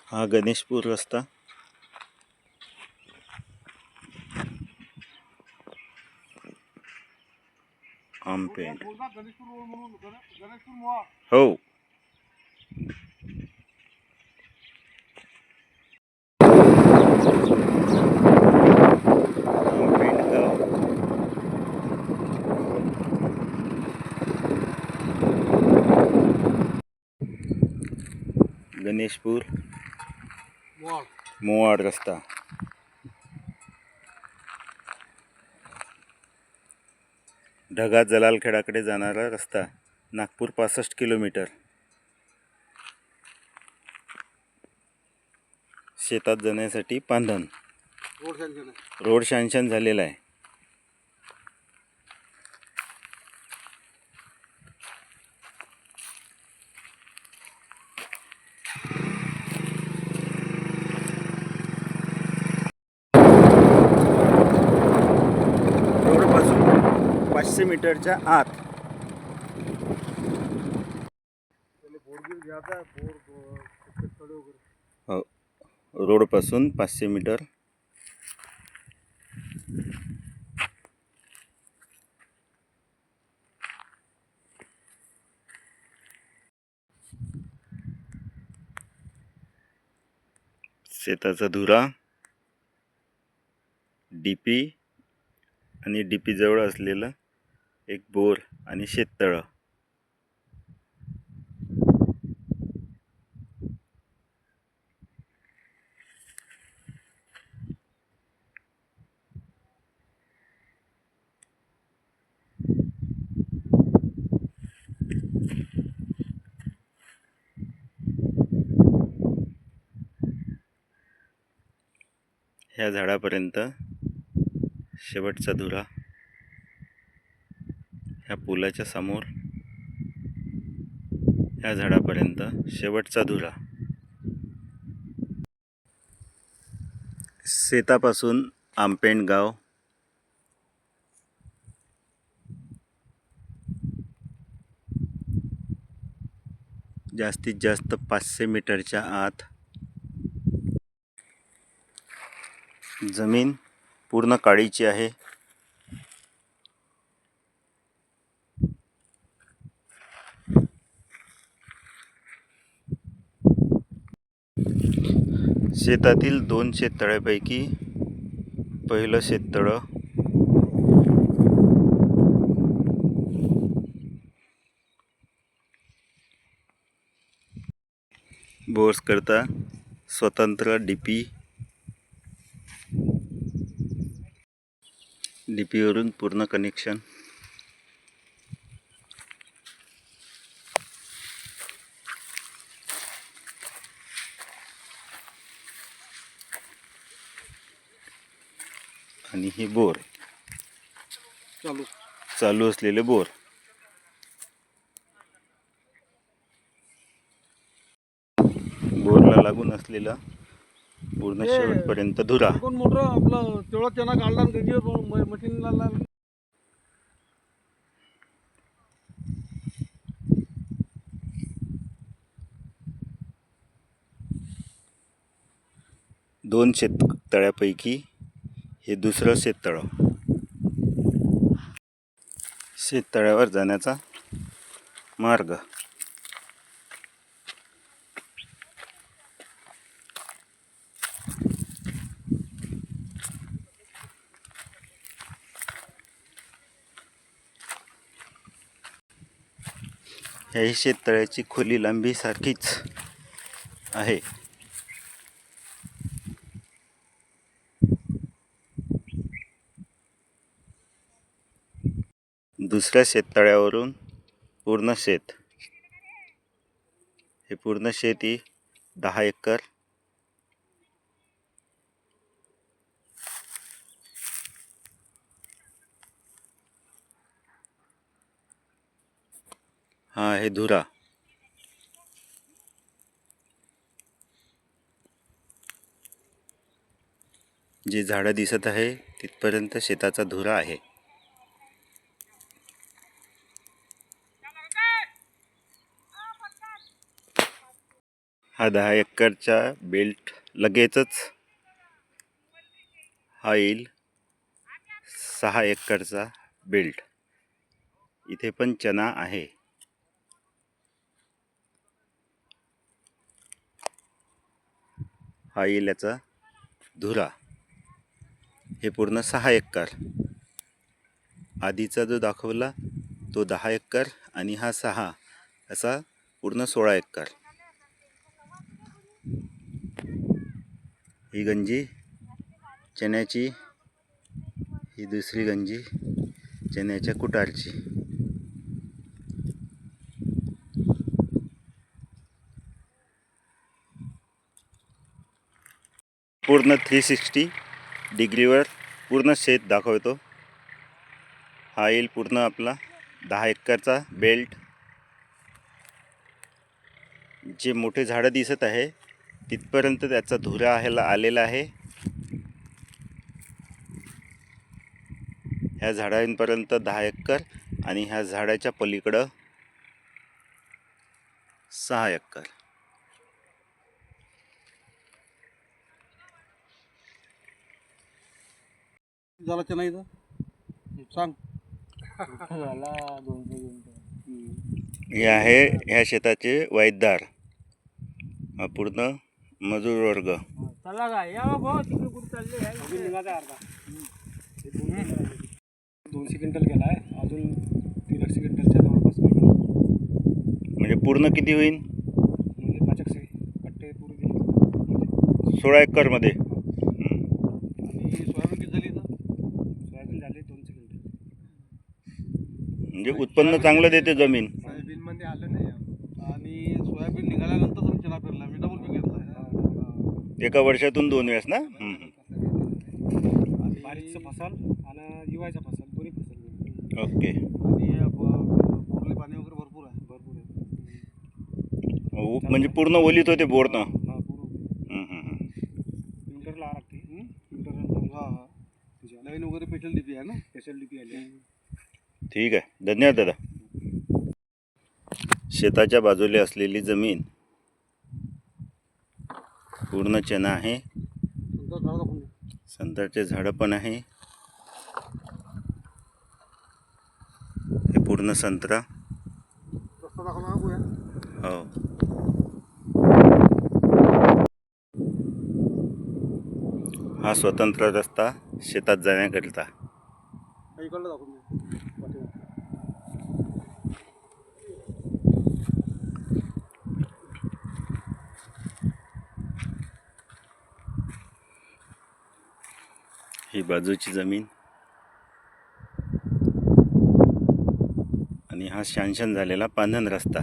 हा गणेशपूर रस्ता आमपेंड हो आमपेंड गाव गणेशपूर मोवाड रस्ता ढगा जलालखेडाकडे जाणारा रस्ता नागपूर 65 किलोमीटर शेतात जाण्यासाठी पांधन रोड सँक्शन झालेला आहे. रोडपासून 500 मीटरच्या आत रोडपासून 500 मीटर शेताचा धुरा डीपी आणि डीपी जवळ असलेलं एक बोर आणि शेततळं. ह्या झाडापर्यंत शेवटचा धुरा ह्या पुलाच्या समोर ह्या झाडापर्यंत शेवटचा धुरा. शेतापासून आंपेंड गाव जास्तीत जास्त 500 मीटरच्या आत. जमीन पूर्ण काळीची आहे. शेतातील 2 शेततळ्यापैकी पहिलं शेततळं बोर्स करता स्वतंत्र डीपीवरून पूर्ण कनेक्शन. आणि हे बोर चालू असलेले बोर. बोरला लागून असलेला पूर्ण शेवटपर्यंत धुरा. कोण मोटर आपलं तेवढा त्यांना काढला मशीनला. दोन शेततळ्यापैकी हे दुसरं शेततळं. शेततळ्यावर जाण्याचा मार्ग. ह्याही शेततळ्याची खोली लांबी सारखीच आहे. दुसऱ्या शेततळ्यावरून पूर्ण शेत. हे पूर्ण शेती 10 एकर. हा आहे धुरा. जी झाडं दिसत आहे तिथपर्यंत शेताचा धुरा आहे. हा 10 एकरचा बेल्ट लगेचच हा येईल 6 एकरचा बेल्ट. इथे पण चना आहे. हा येईल याचा धुरा. हे पूर्ण 6 एकर. आधीचा जो दाखवला तो 10 एकर आणि हा 6 असा पूर्ण 16 एकर. ही गंजी चण्याची, ही दुसरी गंजी चण्याच्या कुटारची. पूर्ण 360 डिग्रीवर पूर्ण शेत दाखवतो. हा येईल पूर्ण आपला 10 एकरचा बेल्ट. जे मोठे झाडं दिसत आहे तिथपर्यंत त्याचा धुरा आलेला आहे. ह्या झाडांपर्यंत 10 एकर आणि ह्या झाडाच्या पलीकडं 6 एकर. झाला चना इथं सांग. हे आहे ह्या शेताचे वाईदार. हा पूर्ण मजूर वर्ग. चला का या भाऊ तिकडे कुठे चालले निघायचा अर्धा 200 क्विंटल गेला आहे. अजून 300 क्विंटलच्या जवळपास म्हणजे पूर्ण किती होईल? म्हणजे 500 कट्टे पूर्ण गेले 16 एकर मध्ये. आणि सोयाबीन किती झाली इथं? सोयाबीन झाले 200 क्विंटल. म्हणजे उत्पन्न चांगलं देते जमीन. सोयाबीन मध्ये आलं नाही. आणि सोयाबीन निघाल्यानंतर पण चना पेरला. मी डबल पीक घेतला. एका वर्षातून 2 वेळेस ना. बारीकचं फसल आणि जिवायचं फसल दोन्ही फसल. ओके. आणि बोरले पाणी वगैरे भरपूर आहे. म्हणजे पूर्ण ओलीत होते बोरनं. हा पूर्ण फिल्टर लावा लागते. फिल्टर हा हा लाईन वगैरे पेट्रोल डीपी आहे ना. स्पेशल डीपी आली. ठीक आहे. धन्यवाद दादा. शेताच्या बाजूला असलेली जमीन पूर्ण चना आहे. संत्र्याचे झाडं पण आहे. हे पूर्ण संत्रा. रस्ता दाखवला ना गोया. हो. हा स्वतंत्र रस्ता शेतात जाण्याकरिता. इकडलं दाखवून दे. ही बाजूची जमीन आणि हा शानशान झालेला पांधन रस्ता.